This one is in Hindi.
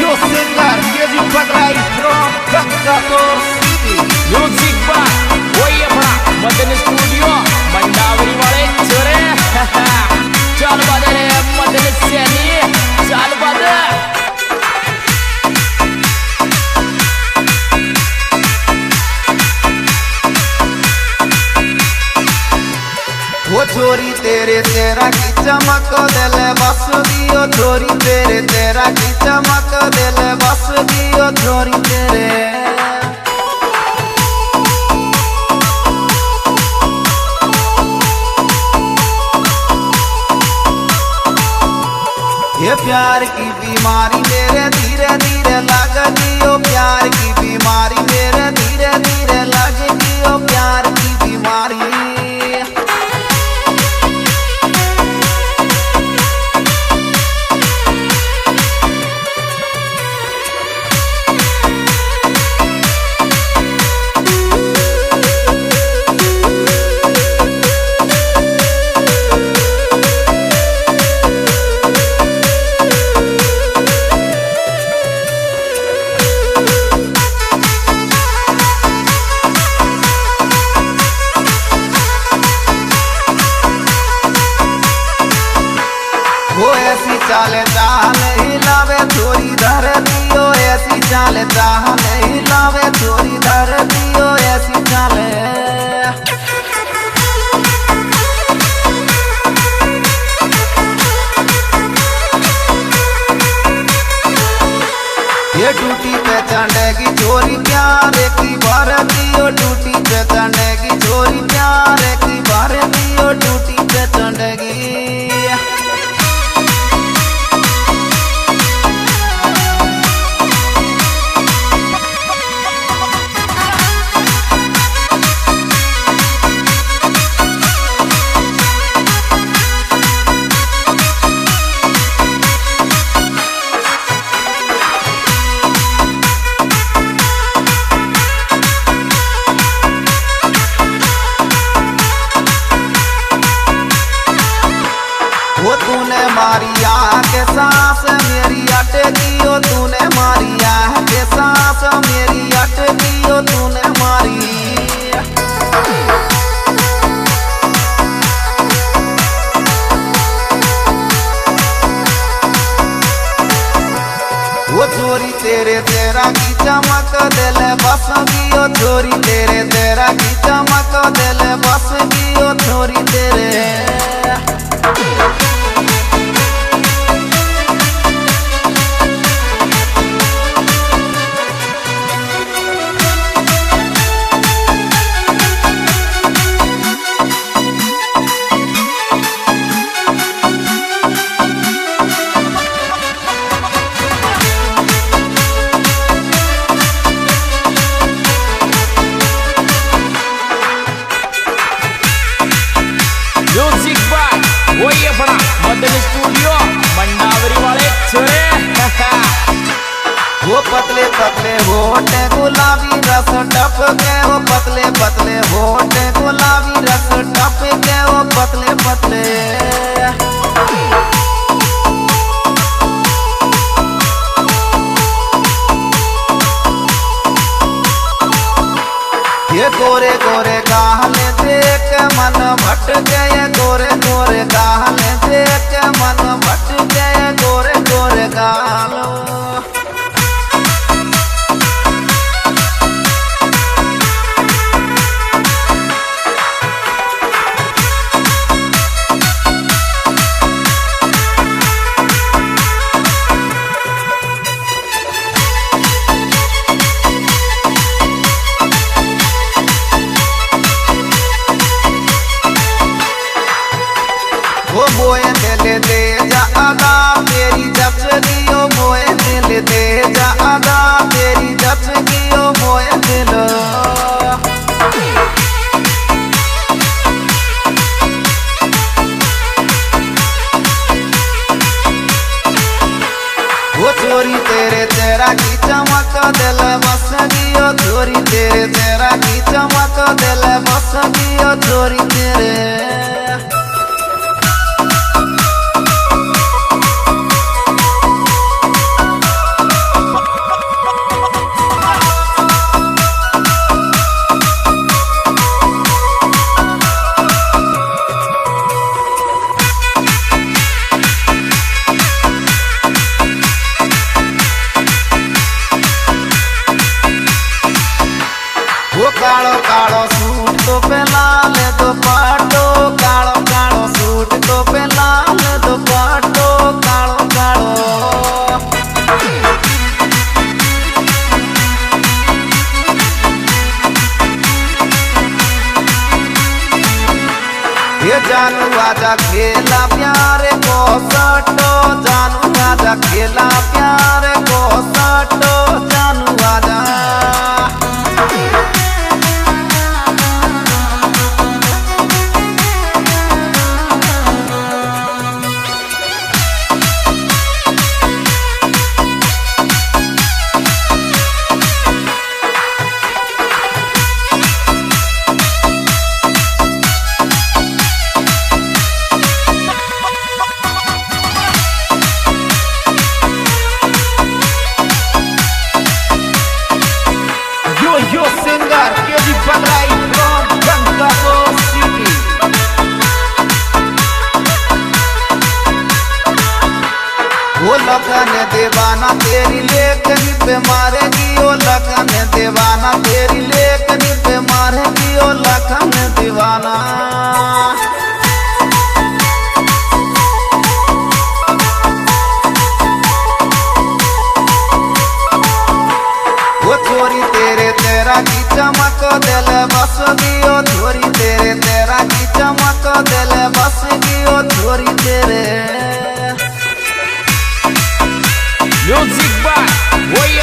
yo singer KG Padrai from Ganggator City. Music बा वही अपना मदन स्टूडियो मंडावरी वाले छोरे चल बदे रे मदन सैनी चल बदे वो छोरी तेरे तेरा की चमक दिल बस दियो छोरी तेरे तेरा की चमक दिल बस दियो छोरी तेरे ये प्यार की बीमारी मेरे धीरे धीरे लग दियो प्यार की बीमारी मेरे धीरे धीरे लग दियो प्यार की बीमारी वो ऐसी चाले चाल हिलावे थोड़ी धर दियो ऐसी चाले चाल हिलावे थोड़ी धर दियो ऐसी चाले ये टूटी पे चढ़ेगी छोरी प्यार की भर दियो टूटी पे चढ़ेगी छोरी प्यार की भर दियो टूटी पे चढ़ेगी वो तूने मारी आँख के सांस मेरी अटकी हो तूने मारी आँख के सांस मेरी अटकी हो तूने मारी वो चोरी तेरे तेरा की चमक दिल बस दियो चोरी तेरे तेरा की चमक दिल बस दियो चोरी तेरे म्यूजिक बा वही अपना मदन स्टूडियो मंडावरी वाले छोरे वो पतले पतले होठ गुलाबी रस टप के वो पतले पतले होठ गुलाबी रस टप के वो पतले पतले ये गोरे गोरे गाल देख मन भट गए गोरे गोरे गाल देख मन भट गए गोरे गोरे गाल वो मोए दिल दे जा आगा तेरी जब दियो मोए दिल दे जा आगा तेरी जब दियो मोए दिल वो चोरी तेरे तेरा की चमक दिल बस दियो चोरी तेरे तेरा की चमक दिल बस दियो चोरी तेरे आजा खेला प्यार को सटो जानू आजा खेला प्यार को सटो जानू आजा Yo singer Kedi Bagrai from Bangkok City. वो लगन दीवाना तेरी लेखनी पे मारेगी ओ लगन दीवाना तेरी लेखनी पे मारेगी ओ लगन दीवाना वो छोरी तेरे तेरा की चमक दिल बस दियो छोरी तेरे तेरा की चमक दिल बस दियो छोरी तेरे Music by Way